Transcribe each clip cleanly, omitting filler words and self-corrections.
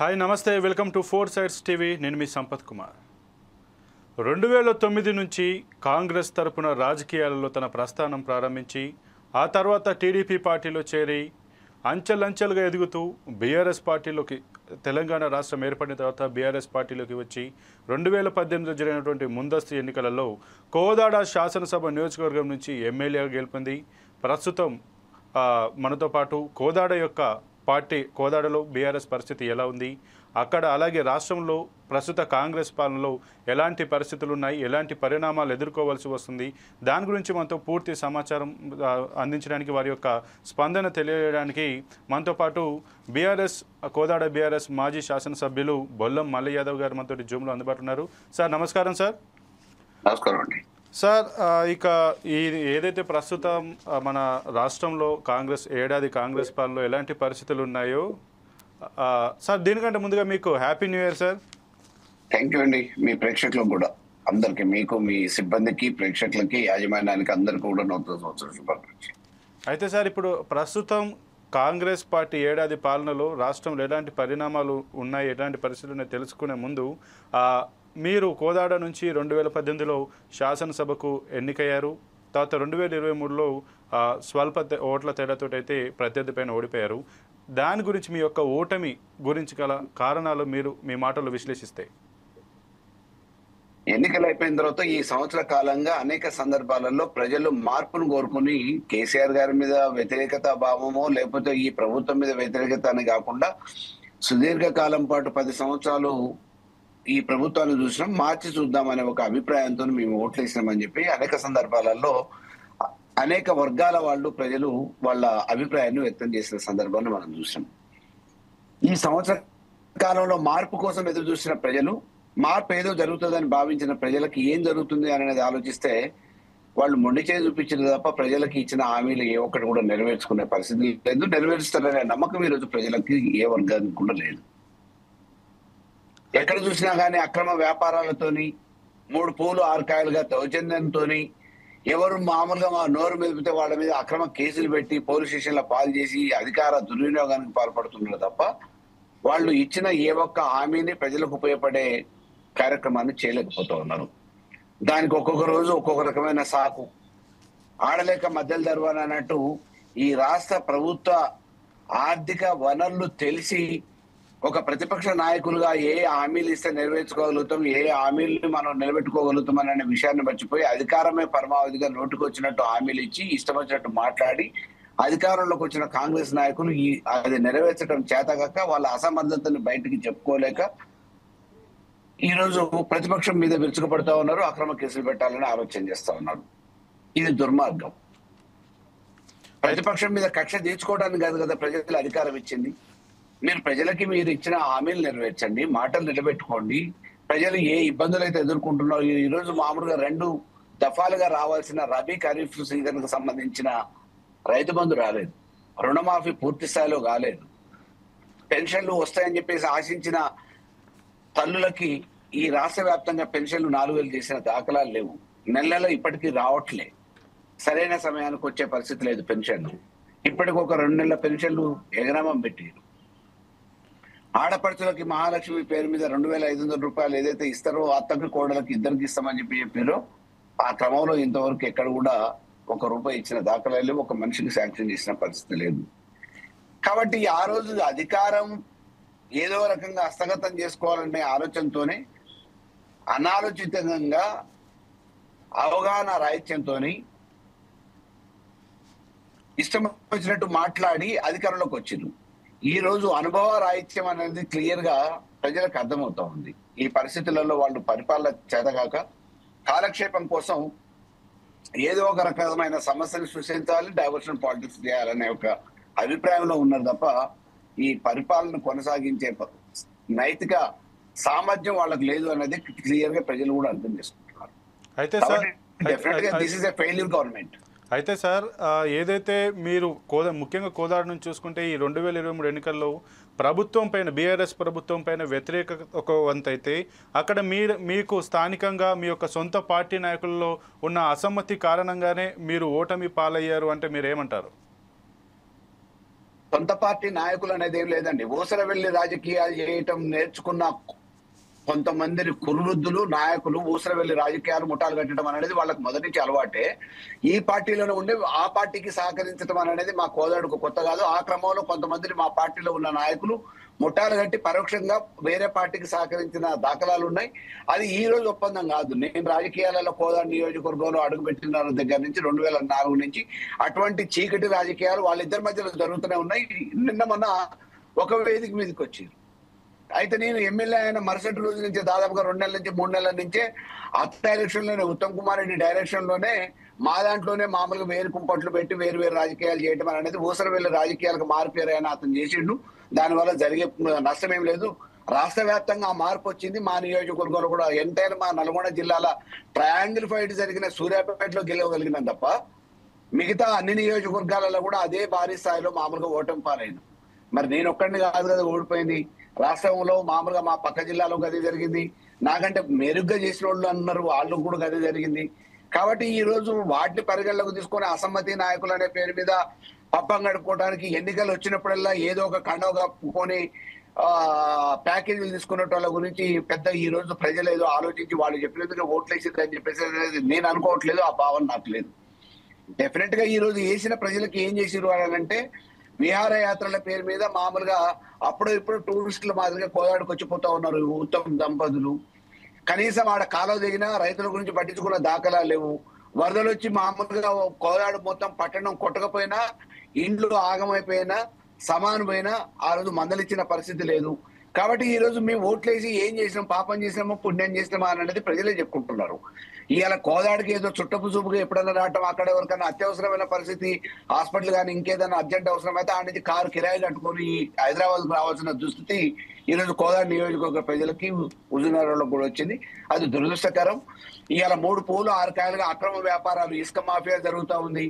Hi నమస్తే, welcome to four sides TV. నేను మీ సంపత్ కుమార్. 2009 నుంచి కాంగ్రెస్ తరపున రాజకీయాలలో తన ప్రస్థానం ప్రారంభించి ఆ తర్వాత టీడీపీ పార్టీలో చేరి అంచెలంచెలుగా ఎదుగుతూ బీఆర్ఎస్ పార్టీలోకి, తెలంగాణ రాష్ట్రం ఏర్పడిన తర్వాత బీఆర్ఎస్ పార్టీలోకి వచ్చి 2018లో జరిగినటువంటి ముందస్తు ఎన్నికలలో కోదాడ శాసనసభ నియోజకవర్గం నుంచి ఎమ్మెల్యేగా గెలుపొంది ప్రస్తుతం మనతో పాటు కోదాడలో బీఆర్ఎస్ పరిస్థితి ఎలా ఉంది, అక్కడ అలాగే రాష్ట్రంలో ప్రస్తుత కాంగ్రెస్ పాలనలో ఎలాంటి పరిస్థితులు ఉన్నాయి, ఎలాంటి పరిణామాలు ఎదుర్కోవాల్సి వస్తుంది, దాని గురించి మనతో పూర్తి సమాచారం అందించడానికి, వారి యొక్క స్పందన తెలియడానికి మనతో పాటు కోదాడ బీఆర్ఎస్ మాజీ శాసనసభ్యులు బొల్లం మల్ల యాదవ్ గారు మనతో జూమ్లో అందుబాటులో ఉన్నారు. సార్ నమస్కారం. సార్ నమస్కారం అండి. సార్, ఇక ఏదైతే ప్రస్తుతం మన రాష్ట్రంలో ఏడాది కాంగ్రెస్ పాలనలో ఎలాంటి పరిస్థితులు ఉన్నాయో, సార్ దీనికంటే ముందుగా మీకు happy new year sir. Thank you అండి. మీ ప్రేక్షకులకు కూడా అందరికి, మీకు, మీ సిబ్బందికి, ప్రేక్షకులకి, యాజమాన్యానికి అందరికీ కూడా నూతన సంవత్సర శుభాకాంక్షలు. అయితే సార్, ఇప్పుడు ప్రస్తుతం కాంగ్రెస్ పార్టీ ఏడాది పాలనలో రాష్ట్రంలో ఎలాంటి పరిణామాలు ఉన్నాయి, ఎలాంటి పరిస్థితులు ఉన్నాయి తెలుసుకునే ముందు, మీరు కోదాడ నుంచి 2018లో శాసనసభకు ఎన్నికయ్యారు. తర్వాత 2023లో స్వల్ప ఓట్ల తేడాతో అయితే ప్రత్యర్థి పైన ఓడిపోయారు. దాని గురించి, మీ యొక్క ఓటమి గురించి గల కారణాలు మీరు మీ మాటలు విశ్లేషిస్తే. ఎన్నికలు అయిపోయిన తర్వాత ఈ సంవత్సర కాలంగా అనేక సందర్భాలలో ప్రజలు మార్పును కోరుకుని కేసీఆర్ గారి మీద వ్యతిరేకత భావమో లేకపోతే ఈ ప్రభుత్వం మీద వ్యతిరేకత అని కాకుండా సుదీర్ఘ కాలం పాటు 10 సంవత్సరాలు ఈ ప్రభుత్వాన్ని చూసినాం, మార్చి చూద్దామనే ఒక అభిప్రాయంతో మేము ఓట్లేసినామని చెప్పి అనేక సందర్భాలలో అనేక వర్గాల ప్రజలు వాళ్ళ అభిప్రాయాన్ని వ్యక్తం చేసిన సందర్భాన్ని మనం చూసాం. ఈ సంవత్సర కాలంలో మార్పు కోసం ఎదురు చూసిన ప్రజలు, మార్పు ఏదో జరుగుతుందని భావించిన ప్రజలకి ఏం జరుగుతుంది అనేది ఆలోచిస్తే వాళ్ళు మొండి చేయి చూపించిన తప్ప ప్రజలకి ఇచ్చిన హామీలు ఏ ఒక్కటి కూడా నెరవేర్చుకునే పరిస్థితి లేదు. నెరవేరుస్తారనే నమ్మకం ఈరోజు ప్రజలకి ఏ వర్గానికి కూడా లేదు. ఎక్కడ చూసినా కానీ అక్రమ వ్యాపారాలతోని, 3 పూలు 6 కాయలుగా దౌర్జన్యంతోని, ఎవరు మామూలుగా నోరు మెదిపితే వాళ్ళ మీద అక్రమ కేసులు పెట్టి పోలీస్ స్టేషన్లో పాలు చేసి అధికార దుర్వినియోగానికి పాల్పడుతున్నారు తప్ప వాళ్ళు ఇచ్చిన ఏ ఒక్క హామీని ప్రజలకు ఉపయోగపడే కార్యక్రమాన్ని చేయలేకపోతూ ఉన్నారు. దానికి ఒక్కొక్క రోజు ఒక్కొక్క రకమైన సాకు. ఆడలేక మధ్యలో దర్వాని అన్నట్టు ఈ రాష్ట్ర ప్రభుత్వ ఆర్థిక వనరులు తెలిసి ఒక ప్రతిపక్ష నాయకులుగా ఏ హామీలు ఇస్తే నెరవేర్చుకోగలుగుతాం, ఏ హామీలను మనం నిలబెట్టుకోగలుగుతాం అనే విషయాన్ని మర్చిపోయి అధికారమే పరమావధిగా నోటుకు వచ్చినట్టు హామీలు ఇచ్చి ఇష్టం వచ్చినట్టు మాట్లాడి అధికారంలోకి వచ్చిన కాంగ్రెస్ నాయకులు అది నెరవేర్చడం చేతగాక వాళ్ళ అసమర్థతను బయటికి చెప్పుకోలేక ఈరోజు ప్రతిపక్షం మీద విరుచుకుపడతా ఉన్నారు, అక్రమ కేసులు పెట్టాలని ఆలోచన చేస్తా ఉన్నారు. ఇది దుర్మార్గం. ప్రతిపక్షం మీద కక్ష తీర్చుకోవడానికి కాదు కదా ప్రజలు అధికారం ఇచ్చింది. మీరు ఇచ్చిన హామీలు నెరవేర్చండి, మాటలు నిలబెట్టుకోండి. ప్రజలు ఏ ఇబ్బందులు అయితే ఎదుర్కొంటున్నారో, ఈ రోజు మామూలుగా 2 దఫాలుగా రావాల్సిన రబీ ఖరీఫ్ సీజన్ కు సంబంధించిన రైతు బంధు రాలేదు, రుణమాఫీ పూర్తి స్థాయిలో కాలేదు, పెన్షన్లు వస్తాయని చెప్పేసి ఆశించిన తల్లులకి ఈ రాష్ట్ర వ్యాప్తంగా పెన్షన్లు 4,000 చేసిన దాఖలాలు లేవు. నెలలో ఇప్పటికీ రావట్లే, సరైన సమయానికి వచ్చే పరిస్థితి లేదు. పెన్షన్లు ఇప్పటికి ఒక 2 నెలల పెన్షన్లు ఎగరామం పెట్టారు. ఆడపడుచులకి మహాలక్ష్మి పేరు మీద 2,500 రూపాయలు ఏదైతే ఇస్తారో అత్తకి కోడలకి ఇద్దరికి ఇస్తామని చెప్పారో ఆ క్రమంలో ఇంతవరకు ఎక్కడ కూడా ₹1 ఇచ్చిన దాఖలాలు లేవు, ఒక మనిషికి శాంక్షన్ చేసిన పరిస్థితి లేదు. కాబట్టి ఆ రోజు అధికారం ఏదో రకంగా హస్తగతం చేసుకోవాలనే ఆలోచనతోనే అనాలోచితంగా అవగాహన రాహిత్యంతో ఇష్టం వచ్చినట్టు మాట్లాడి అధికారంలోకి వచ్చిండ్రు. ఈ రోజు అనుభవ రాహిత్యం అనేది క్లియర్ గా ప్రజలకు అర్థమవుతా ఉంది. ఈ పరిస్థితులలో వాళ్ళు పరిపాలన చేతగాక కాలక్షేపం కోసం ఏదో ఒక రకమైన సమస్యను సృష్టించాలి, డైవర్షన్ పాలిటిక్స్ చేయాలనే ఒక అభిప్రాయంలో ఉన్నారు తప్ప ఈ పరిపాలన కొనసాగించే నైతిక సామర్థ్యం వాళ్ళకి లేదు అనేది క్లియర్ గా ప్రజలు కూడా అర్థం చేసుకుంటున్నారు. అయితే డెఫినెట్ గా this is a failure government. అయితే సార్, ఏదైతే మీరు ముఖ్యంగా కోదాడ నుంచి చూసుకుంటే ఈ 2023 ఎన్నికల్లో ప్రభుత్వం పైన, బీఆర్ఎస్ ప్రభుత్వం పైన వ్యతిరేకత ఒక వంతైతే, అక్కడ మీకు స్థానికంగా మీ యొక్క సొంత పార్టీ నాయకుల్లో ఉన్న అసమ్మతి కారణంగానే మీరు ఓటమి పాలయ్యారు అంటే మీరు ఏమంటారు? సొంత పార్టీ నాయకులు అనేది ఏం లేదండి. ఊసరవెల్లి రాజకీయాలు చేయటం నేర్చుకున్న కొంతమంది కురువృద్ధులు నాయకులు ఊసరవెల్లి రాజకీయాలు ముఠాలు కట్టడం అనేది వాళ్ళకి మొదటి నుంచి అలవాటే. ఈ పార్టీలోనే ఉండి ఆ పార్టీకి సహకరించడం అనేది మా కోదాడుకు కొత్త కాదు. ఆ క్రమంలో కొంతమంది మా పార్టీలో ఉన్న నాయకులు ముఠాలు కట్టి పరోక్షంగా వేరే పార్టీకి సహకరించిన దాఖలాలు ఉన్నాయి. అది ఈ రోజు ఒప్పందం కాదు. నేను రాజకీయాలలో కోదాడు నియోజకవర్గంలో అడుగుపెట్టిన దగ్గర నుంచి 2004 నుంచి అటువంటి చీకటి రాజకీయాలు వాళ్ళిద్దరి మధ్యలో జరుగుతూనే ఉన్నాయి. నిన్న మొన్న ఒక వేదిక మీదకి వచ్చారు. అయితే నేను ఎమ్మెల్యే అయిన మరుసటి రోజు నుంచి దాదాపుగా 2 నెలల నుంచి 3 నెలల నుంచే అత్త ఎలక్షన్ లోనే ఉత్తమ్ కుమార్ రెడ్డి డైరెక్షన్ లోనే మా దాంట్లోనే మామూలుగా వేరు కుంపట్లు పెట్టి వేరు వేరు రాజకీయాలు చేయడం అనేది ఊసరవెల్లి రాజకీయాలకు మారిపోయారని అతను చేసిండు. దానివల్ల జరిగే నష్టం ఏం లేదు. రాష్ట్ర వ్యాప్తంగా ఆ మార్పు వచ్చింది. మా నియోజకవర్గంలో కూడా ఎంతైనా మా నల్గొండ జిల్లాల ట్రయాంగిల్ ఫైట్ జరిగిన సూర్యాపేటలో గెలవగలిగినాం తప్ప మిగతా అన్ని నియోజకవర్గాలలో కూడా అదే భారీ స్థాయిలో మామూలుగా ఓటమి పాలైంది. మరి నేను ఒక్కడిని కాదు కదా ఓడిపోయింది. రాష్ట్రంలో మామూలుగా మా పక్క జిల్లాలో గది జరిగింది. నాకంటే మెరుగ్గా చేసిన వాళ్ళు అన్నారు, వాళ్ళు కూడా గది జరిగింది. కాబట్టి ఈ రోజు వాటిని పరిగణలోకి తీసుకొని అసమ్మతి నాయకులు అనే పేరు మీద పబ్బం గడుపుకోవడానికి ఎన్నికలు వచ్చినప్పుడల్లా ఏదో ఒక కండవ కప్పుకొని ప్యాకేజీలు తీసుకున్న వాళ్ళ గురించి పెద్ద ఈ రోజు ప్రజలు ఏదో ఆలోచించి వాళ్ళు చెప్పినందుకు ఓట్లు వేసింది అని చెప్పేసి నేను అనుకోవట్లేదు. ఆ భావన నాకు లేదు. డెఫినెట్ గా ఈ రోజు వేసిన ప్రజలకు ఏం చేసిరు అని అంటే విహారయాత్రల పేరు మీద మామూలుగా అప్పుడు ఇప్పుడు టూరిస్టుల మాదిరిగా కోదాడికి వచ్చిపోతా ఉన్నారు ఉత్తమ దంపతులు. కనీసం ఆడ కాలువ దిగినా రైతుల గురించి పట్టించుకున్న దాఖలాలు లేవు. వరదలు వచ్చి మామూలుగా కోదాడు మొత్తం పట్టణం కొట్టకపోయినా ఇండ్లు ఆగమైపోయినా సమానం పోయినా ఆ రోజు మందలిచ్చిన పరిస్థితి లేదు. కాబట్టి ఈ రోజు మేము ఓట్లేసి ఏం చేసినాం, పాపం చేసినామో పుణ్యం చేసినామా అనేది ప్రజలే చెప్పుకుంటున్నారు. ఇవాళ కోదాడికి ఏదో చుట్టపు చూపుగా ఎప్పుడైనా రావటం, అక్కడ ఎవరికైనా అత్యవసరమైన పరిస్థితి హాస్పిటల్ కానీ ఇంకేదైనా అర్జెంట్ అవసరం అయితే ఆ నుంచి కారు కిరాయి కట్టుకొని హైదరాబాద్ కు రావాల్సిన దుస్థితి ఈ రోజు కోదాడు నియోజకవర్గ ప్రజలకి హుజూర్నగర్లో కూడా వచ్చింది. అది దురదృష్టకరం. ఇవాళ 3 పూలు 6 కాయలుగా అక్రమ వ్యాపారాలు, ఇసుక మాఫియా జరుగుతూ ఉంది,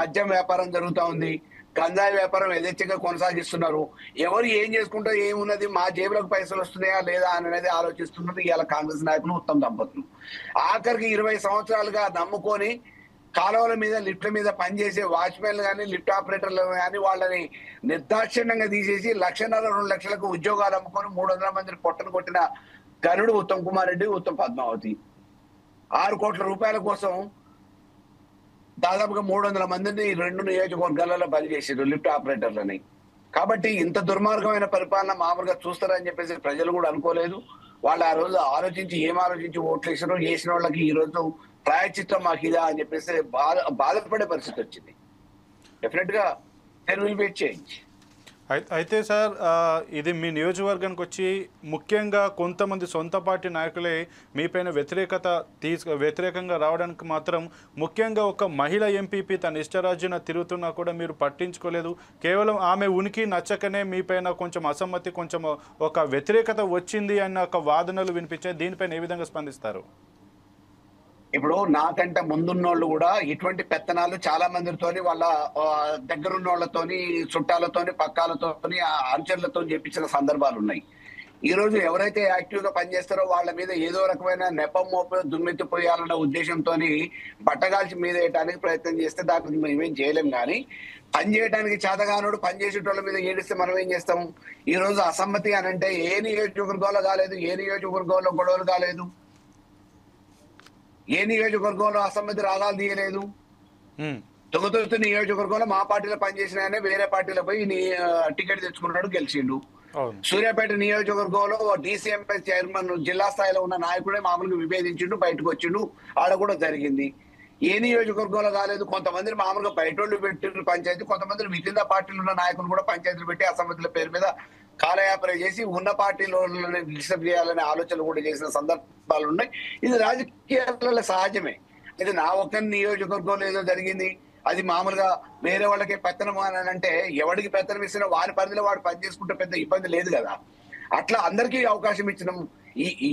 మద్యం వ్యాపారం జరుగుతూ ఉంది, గంజాయి వ్యాపారం యథేచ్ఛగా కొనసాగిస్తున్నారు. ఎవరు ఏం చేసుకుంటా ఏమున్నది, మా జేబులకు పైసలు వస్తున్నాయా లేదా అనేది ఆలోచిస్తున్నారు ఇవాళ కాంగ్రెస్ నాయకులు ఉత్తమ దంపతులు. ఆఖరికి 20 సంవత్సరాలుగా నమ్ముకొని కాలువల మీద లిఫ్ట్ల మీద పనిచేసే వాచ్మెన్లు కానీ లిఫ్ట్ ఆపరేటర్లు కానీ వాళ్ళని నిర్దాక్షిణ్యంగా తీసేసి 1,50,000 2 లక్షలకు ఉద్యోగాలు అమ్ముకొని 300 మందిని పొట్టను కొట్టిన గరుడు ఉత్తమ్ కుమార్ రెడ్డి, ఉత్తమ్ పద్మావతి. 6 కోట్ల రూపాయల కోసం దాదాపుగా 300 మందిని 2 నియోజకవర్గాలలో బలి చేసారు లిఫ్ట్ ఆపరేటర్లని. కాబట్టి ఇంత దుర్మార్గమైన పరిపాలన మామూలుగా చూస్తారని చెప్పేసి ప్రజలు కూడా అనుకోలేదు. వాళ్ళు ఆ రోజు ఆలోచించి ఏం ఆలోచించి ఓట్లు వేసారో వేసిన వాళ్ళకి ఈ రోజు ప్రాయశ్చిత్తం మాకు ఇదా అని చెప్పేసి బాధపడే పరిస్థితి వచ్చింది. డెఫినెట్ గా దెర్ విల్ బి చేంజ్. అయితే సార్ ఇది మీ నియోజకవర్గానికి వచ్చి ముఖ్యంగా కొంతమంది సొంత పార్టీ నాయకులే మీపైన వ్యతిరేకంగా రావడానికి మాత్రం ముఖ్యంగా ఒక మహిళ ఎంపీపీ తన ఇష్టరాజ్యాన తిరుగుతున్నా కూడా మీరు పట్టించుకోలేదు. కేవలం ఆమె ఉనికి నచ్చకనే మీపైన కొంచెం అసమ్మతి, కొంచెం ఒక వ్యతిరేకత వచ్చింది అన్న ఒక వాదనలు వినిపించాయి. దీనిపైన ఏ విధంగా స్పందిస్తారు? ఇప్పుడు నాకంటే ముందున్నోళ్ళు కూడా ఇటువంటి పెత్తనాలు చాలా మందితోని వాళ్ళ దగ్గరున్న వాళ్ళతోని, చుట్టాలతోని, పక్కాలతోని, అనుచరులతో చేపించిన సందర్భాలు ఉన్నాయి. ఈ రోజు ఎవరైతే యాక్టివ్ గా పనిచేస్తారో వాళ్ళ మీద ఏదో రకమైన నెపం మోప దుమ్మెత్తిపోయాలన్న ఉద్దేశంతో బట్టగాల్చి మీద వేయడానికి ప్రయత్నం చేస్తే దానికి మేమేం చేయలేం. కానీ పని చేయడానికి చేతగానోడు పని చేసేటోళ్ళ మీద ఏడిస్తే మనం ఏం చేస్తాం? ఈ రోజు అసమ్మతి అని అంటే ఏ నియోజకవర్గంలో కాలేదు, ఏ నియోజకవర్గంలో గొడవలు కాలేదు, ఏ నియోజకవర్గంలో అసమ్మతి రాగాలు తీయలేదు. తుంగతుర్తి నియోజకవర్గంలో మా పార్టీలో పనిచేసిన ఆయన వేరే పార్టీలో పోయి టికెట్ తెచ్చుకున్నాడు, గెలిచిండు. సూర్యాపేట నియోజకవర్గంలో డిసిఎంఎస్ చైర్మన్ జిల్లా స్థాయిలో ఉన్న నాయకుడే మామూలుగా విభేదించిండు, బయటకు వచ్చిండు, ఆడ కూడా జరిగింది. ఏ నియోజకవర్గంలో కాలేదు. కొంతమందిని మామూలుగా బయటోళ్ళు పెట్టిన పంచాయతీ, కొంతమంది మిగిలిన పార్టీలు ఉన్న నాయకులు కూడా పంచాయతీలు పెట్టి అసమ్మతుల పేరు మీద కాలయాపన చేసి ఉన్న పార్టీలో డిస్టర్బ్ చేయాలనే ఆలోచనలు కూడా చేసిన సందర్భాలు ఉన్నాయి. ఇది రాజకీయాలలో సహజమే. ఇది నా ఒక్క నియోజకవర్గంలో ఏదో జరిగింది, అది మామూలుగా వేరే వాళ్ళకి పెత్తనం అని అంటే ఎవరికి పెత్తనం ఇచ్చినా వారి పరిధిలో వాడు పనిచేసుకుంటే పెద్ద ఇబ్బంది లేదు కదా. అట్లా అందరికీ అవకాశం ఇచ్చినాం.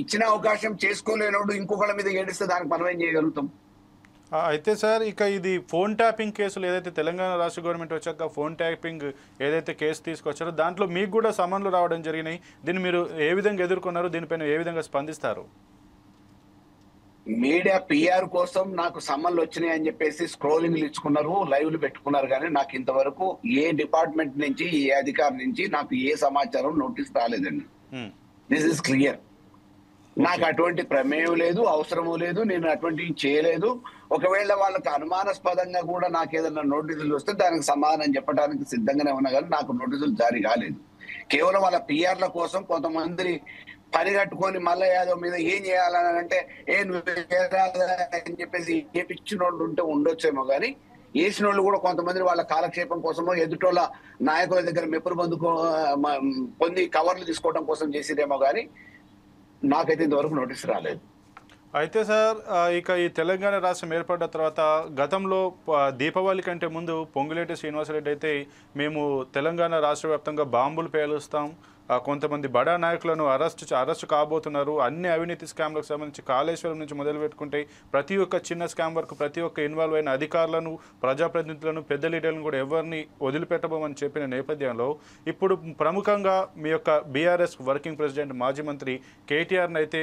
ఇచ్చిన అవకాశం చేసుకోలేనోడు ఇంకొకళ్ళ మీద ఏడిస్తే దానికి మనం ఏం చేయగలుగుతాం? అయితే సార్ ఇక ఇది ఫోన్ ట్యాపింగ్ కేసులు ఏదైతే తెలంగాణ రాష్ట్ర గవర్నమెంట్ వచ్చాక ఫోన్ ట్యాపింగ్ ఏదైతే కేసు తీసుకొచ్చారో దాంట్లో మీకు కూడా సమన్లు రావడం జరిగినాయి. దీన్ని మీరు ఏ విధంగా ఎదుర్కొన్నారు? దీనిపైన ఏ విధంగా స్పందిస్తారు? మీడియా పిఆర్ కోసం నాకు సమ్మన్లు వచ్చినాయి అని చెప్పేసి స్క్రోలింగ్లు ఇచ్చుకున్నారు, లైవ్లు పెట్టుకున్నారు, కానీ నాకు ఇంతవరకు ఏ డిపార్ట్మెంట్ నుంచి ఏ అధికారి నుంచి నాకు ఏ సమాచారం నోటీస్ రాలేదండి. This is clear. నాకు అటువంటి ప్రమేయం లేదు, అవసరము లేదు, నేను అటువంటివి చేయలేదు. ఒకవేళ వాళ్ళకి అనుమానాస్పదంగా కూడా నాకు ఏదైనా నోటీసులు వస్తే దానికి సమాధానం చెప్పడానికి సిద్ధంగానే ఉన్నా, కానీ నాకు నోటీసులు జారీ కాలేదు. కేవలం వాళ్ళ పిఆర్ల కోసం కొంతమంది పని కట్టుకొని మళ్ళీ యాదవ్ మీద ఏం చేయాలని అంటే అని చెప్పేసి ఏపిచ్చిన వాళ్ళు ఉంటే ఉండొచ్చేమో, కానీ వేసిన వాళ్ళు కూడా కొంతమంది వాళ్ళ కాలక్షేపం కోసమో ఎదుటోళ్ళ నాయకుల దగ్గర మెప్పులు పొంది కవర్లు తీసుకోవడం కోసం చేసిరేమో, కానీ నాకైతే ఇంతవరకు నోటీస్ రాలేదు. అయితే సార్, ఇక ఈ తెలంగాణ రాష్ట్రం ఏర్పడ్డ తర్వాత గతంలో దీపావళి కంటే ముందు పొంగులేటి శ్రీనివాసరెడ్డి అయితే మేము తెలంగాణ రాష్ట్ర వ్యాప్తంగా బాంబులు పేలుస్తాం, కొంతమంది బడా నాయకులను అరెస్ట్ కాబోతున్నారు, అన్ని అవినీతి స్కామ్లకు సంబంధించి కాళేశ్వరం నుంచి మొదలు పెట్టుకుంటే ప్రతి ఒక్క చిన్న స్కామ్ వరకు ప్రతి ఒక్క ఇన్వాల్వ్ అయిన అధికారులను, ప్రజాప్రతినిధులను, పెద్ద లీడర్లను కూడా ఎవరిని వదిలిపెట్టబోమని చెప్పిన నేపథ్యంలో ఇప్పుడు ప్రముఖంగా మీ యొక్క బీఆర్ఎస్ వర్కింగ్ ప్రెసిడెంట్ మాజీ మంత్రి కేటీఆర్ని అయితే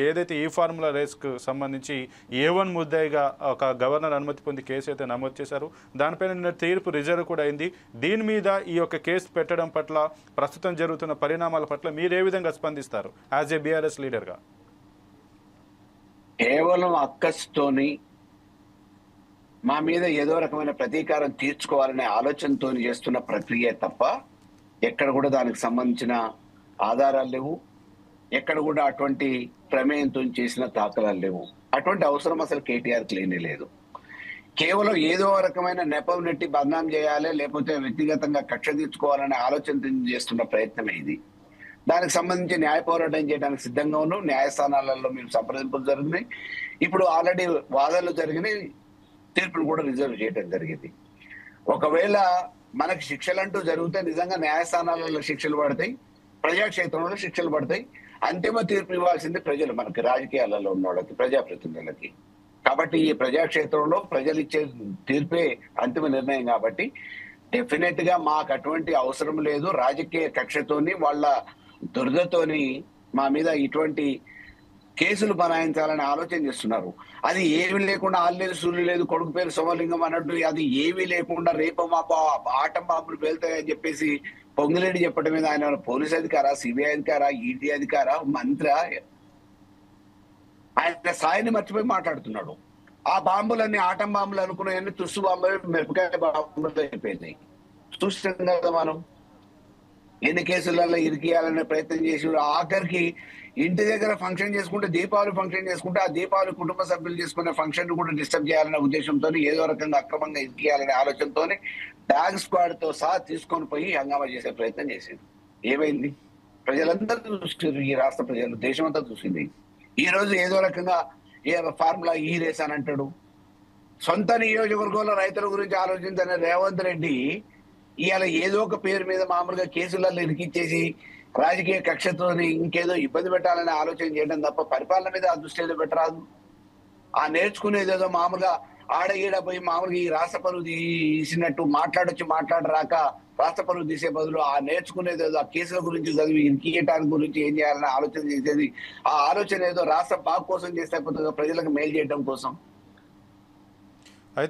ఏదైతే ఈ ఫార్ములా రేస్కు సంబంధించి A1 ముద్దాయిగా ఒక గవర్నర్ అనుమతి పొంది కేసు అయితే నమోదు చేశారు. దానిపైన నిన్న తీర్పు రిజర్వ్ కూడా అయింది. దీని మీద ఈ యొక్క కేసు పెట్టడం పట్ల, ప్రస్తుతం జరుగుతున్న పరిణామాల పట్ల మీరు ఏ విధంగా స్పందిస్తారు యాజ్ ఏ బీఆర్ఎస్ లీడర్గా? కేవలం అక్కస్తోని మా మీద ఏదో రకమైన ప్రతీకారం తీర్చుకోవాలనే ఆలోచనతో చేస్తున్న ప్రక్రియ తప్ప ఎక్కడ కూడా దానికి సంబంధించిన ఆధారాలు లేవు, ఎక్కడ కూడా అటువంటి ప్రమేయంతో చేసిన దాఖలాలు లేవు. అటువంటి అవసరం అసలు కేటీఆర్కి లేనే లేదు. కేవలం ఏదో రకమైన నెపం నెట్టి బదనాం చేయాలి, లేకపోతే వ్యక్తిగతంగా కక్ష తీర్చుకోవాలనే ఆలోచన చేస్తున్న ప్రయత్నమే ఇది. దానికి సంబంధించి న్యాయ పోరాటం చేయడానికి సిద్ధంగా ఉన్నాం. న్యాయస్థానాలలో మేము సంప్రదింపులు జరిగినాయి. ఇప్పుడు ఆల్రెడీ వాదనలు జరిగినాయి, తీర్పులు కూడా రిజర్వ్ చేయడం జరిగింది. ఒకవేళ మనకి శిక్షలు అంటూ జరిగితే నిజంగా న్యాయస్థానాలలో శిక్షలు పడతాయి, ప్రజాక్షేత్రంలో శిక్షలు పడతాయి. అంతిమ తీర్పు ఇవ్వాల్సింది ప్రజలు, మనకి రాజకీయాలలో ఉన్న వాళ్ళకి, ప్రజాప్రతినిధులకి. కాబట్టి ఈ ప్రజాక్షేత్రంలో ప్రజలు ఇచ్చే తీర్పే అంతిమ నిర్ణయం. కాబట్టి డెఫినెట్ గా మాకు అటువంటి అవసరం లేదు. రాజకీయ కక్షతోని, వాళ్ళ దురదతోని మా మీద ఇటువంటి కేసులు బనాయించాలని ఆలోచన చేస్తున్నారు. అది ఏమి లేకుండా ఆల్లేదు సూర్యులు లేదు కొడుకు పేరు సోమలింగం అన్నట్టు అది ఏమీ లేకుండా రేపు మా ఆటం బాంబులు పేలుతాయని చెప్పేసి పొంగులేడి చెప్పడం మీద ఆయన పోలీస్ అధికారా, సిబిఐ అధికారా, ఈడీ అధికారా, మంత్రా? ఆయన స్థాయిని మర్చిపోయి మాట్లాడుతున్నాడు. ఆ బాంబులన్నీ ఆటం బాంబులు అనుకున్నాయన్నీ తుస్సు బాంబులు, మిరపకాయ బాంబులు అయిపోయినాయి. చూస్తాం కదా మనం ఎన్ని కేసులలో ఇరికియాలనే ప్రయత్నం చేసి ఆఖరికి ఇంటి దగ్గర ఫంక్షన్ చేసుకుంటే, దీపావళి ఫంక్షన్ చేసుకుంటే ఆ దీపావళి కుటుంబ సభ్యులు చేసుకునే ఫంక్షన్ కూడా డిస్టర్బ్ చేయాలనే ఉద్దేశంతో ఏదో రకంగా అక్రమంగా ఇరికియాలనే ఆలోచనతో డాగ్ స్క్వాడ్ తో సహా తీసుకొని పోయి హంగామా చేసే ప్రయత్నం చేసింది. ఏమైంది? ప్రజలందరూ చూసారు, ఈ రాష్ట్ర ప్రజలు, దేశమంతా చూసింది. ఈ రోజు ఏదో రకంగా ఫార్ములా ఈ రేస్ అని అంటాడు. సొంత నియోజకవర్గంలో రైతుల గురించి ఆలోచించిన రేవంత్ రెడ్డి ఇవాళ ఏదో ఒక పేరు మీద మామూలుగా కేసులలో ఇరికిచ్చేసి రాజకీయ కక్షతోని ఇంకేదో ఇబ్బంది పెట్టాలని ఆలోచన చేయడం తప్ప పరిపాలన మీద ఆ దృష్టి ఏదో పెట్టరాదు. ఆ నేర్చుకునేది ఏదో మామూలుగా ఆడ ఈడ పోయి మామూలుగా ఈ రాష్ట్ర పరువు తీసినట్టు మాట్లాడరాక రాష్ట్ర పరువు తీసే బదులు ఆ నేర్చుకునేది ఏదో ఆ కేసుల గురించి చదివి ఇరికియటానికి గురించి ఏం చేయాలని ఆలోచన చేసేది. ఆ ఆలోచన ఏదో రాష్ట్ర బాగు కోసం చేస్తే ప్రజలకు మేలు చేయడం కోసం.